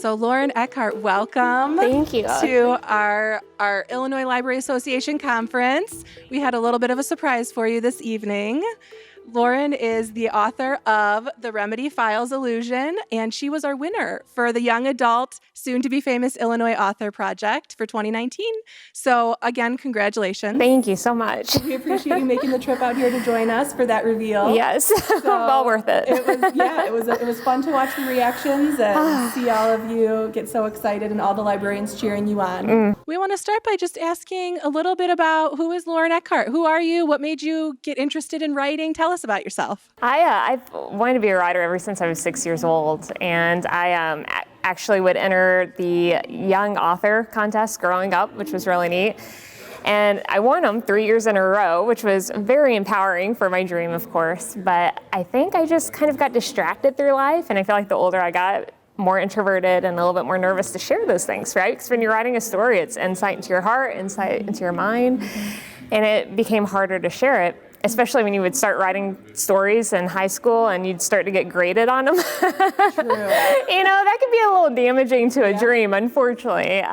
So Lauren Eckhardt, welcome. Thank you. To our Illinois Library Association conference. We had a little bit of a surprise for you this evening. Lauren is the author of The Remedy Files Illusion, and she was our winner for the Young Adult Soon-to-be-famous Illinois Author Project for 2019. So again, congratulations. Thank you so much. We appreciate you making the trip out here to join us for that reveal. Yes, well worth it. It was fun to watch the reactions and see all of you get so excited and all the librarians cheering you on. We want to start by just asking a little bit about who is Lauren Eckhardt? Who are you? What made you get interested in writing? Tell us about yourself. I've wanted to be a writer ever since I was 6 years old, and I actually would enter the Young Author contest growing up, which was really neat. And I won them 3 years in a row, which was very empowering for my dream, of course. But I think I just kind of got distracted through life, and I feel like the older I got, more introverted and a little bit more nervous to share those things, right? Because when you're writing a story, it's insight into your heart, insight into your mind, and it became harder to share it, especially when you would start writing stories in high school and you'd start to get graded on them. True. That could be a little damaging to a dream, unfortunately.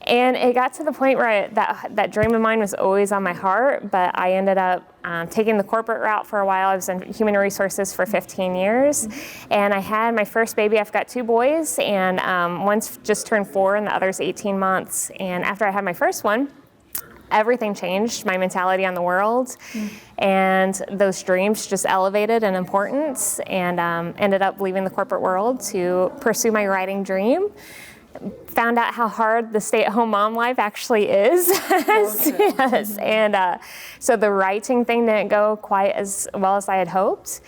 And it got to the point where that dream of mine was always on my heart, but I ended up taking the corporate route for a while. I was in human resources for 15 years, and I had my first baby. I've got 2 boys, and one's just turned 4 and the other's 18 months. And after I had my first one, everything changed, my mentality on the world, and those dreams just elevated in importance, and ended up leaving the corporate world to pursue my writing dream. Found out how hard the stay-at-home mom life actually is. Yes. And so the writing thing didn't go quite as well as I had hoped.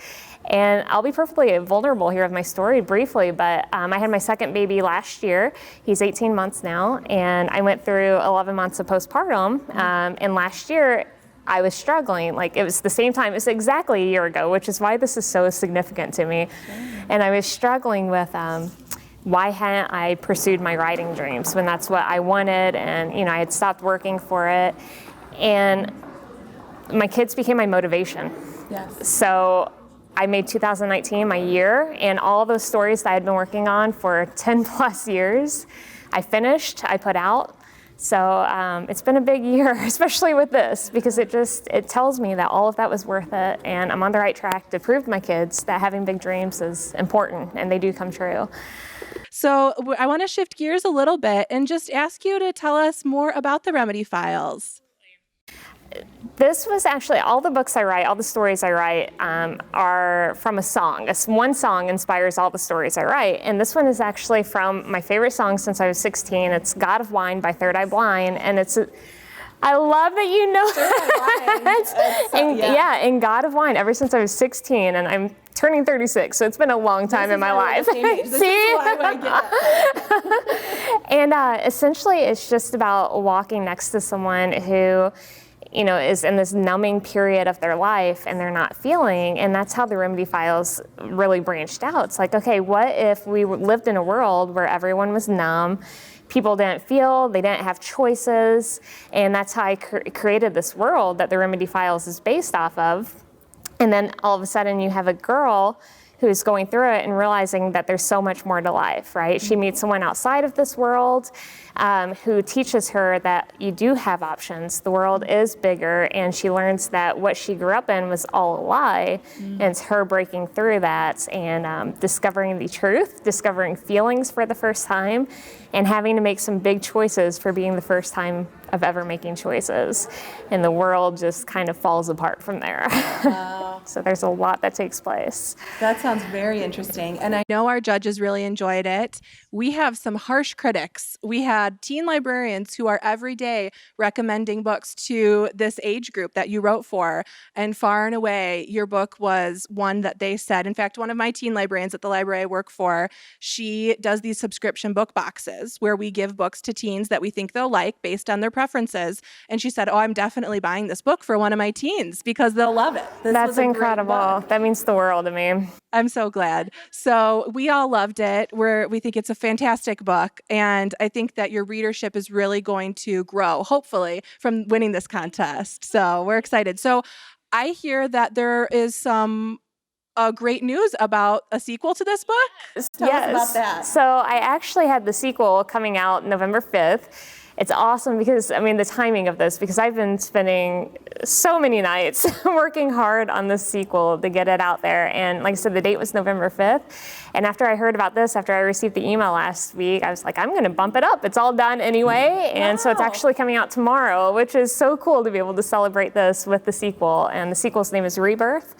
And I'll be perfectly vulnerable here with my story briefly, but I had my second baby last year. He's 18 months now, and I went through 11 months of postpartum. And last year, I was struggling. Like, it was the same time, it was exactly a year ago, which is why this is so significant to me. And I was struggling with why hadn't I pursued my writing dreams when that's what I wanted, and I had stopped working for it. And my kids became my motivation. Yes. So I made 2019 my year, and all those stories that I had been working on for 10 plus years, I finished, I put out. So it's been a big year, especially with this, because it tells me that all of that was worth it, and I'm on the right track to prove to my kids that having big dreams is important, and they do come true. So I want to shift gears a little bit and just ask you to tell us more about the Remedy Files. This was actually, all the books I write, all the stories I write are from a song. One song inspires all the stories I write, and this one is actually from my favorite song since I was 16. It's God of Wine by Third Eye Blind, and I love that you know that. And God of Wine, ever since I was 16, and I'm turning 36, so it's been a long time in my life. See? And essentially, it's just about walking next to someone who is in this numbing period of their life and they're not feeling. And that's how the Remedy Files really branched out. It's like, okay, what if we lived in a world where everyone was numb, people didn't feel, they didn't have choices, and that's how I created this world that the Remedy Files is based off of. And then all of a sudden you have a girl who's going through it and realizing that there's so much more to life, right? She meets someone outside of this world who teaches her that you do have options. The world is bigger, and she learns that what she grew up in was all a lie, and it's her breaking through that and discovering the truth, discovering feelings for the first time, and having to make some big choices for being the first time of ever making choices. And the world just kind of falls apart from there. Wow. So there's a lot that takes place. That sounds very interesting. And I know our judges really enjoyed it. We have some harsh critics. We had teen librarians who are every day recommending books to this age group that you wrote for. And far and away, your book was one that they said, in fact, one of my teen librarians at the library I work for, she does these subscription book boxes where we give books to teens that we think they'll like based on their preferences. And she said, I'm definitely buying this book for one of my teens because they'll love it. That's incredible. That means the world to me. I'm so glad. So we all loved it. We think it's a fantastic book. And I think that your readership is really going to grow, hopefully, from winning this contest. So we're excited. So I hear that there is some great news about a sequel to this book. Tell us about that. So I actually had the sequel coming out November 5th. It's awesome because, I mean, the timing of this, because I've been spending so many nights working hard on this sequel to get it out there. And like I said, the date was November 5th. And after I heard about this, after I received the email last week, I was like, I'm going to bump it up. It's all done anyway. And so it's actually coming out tomorrow, which is so cool to be able to celebrate this with the sequel. And the sequel's name is Rebirth.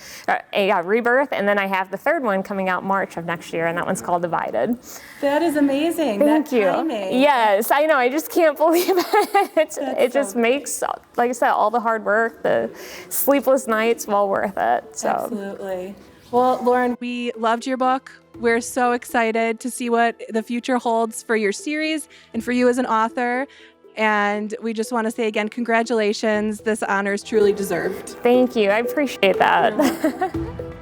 Rebirth. And then I have the third one coming out March of next year, and that one's called Divided. That is amazing. Thank you. Timing. Yes, I know. I just can't believe it. It just makes, like I said, all the hard work, the sleepless nights, well worth it. So. Absolutely. Well, Lauren, we loved your book. We're so excited to see what the future holds for your series and for you as an author. And we just want to say again, congratulations. This honor is truly deserved. Thank you. I appreciate that.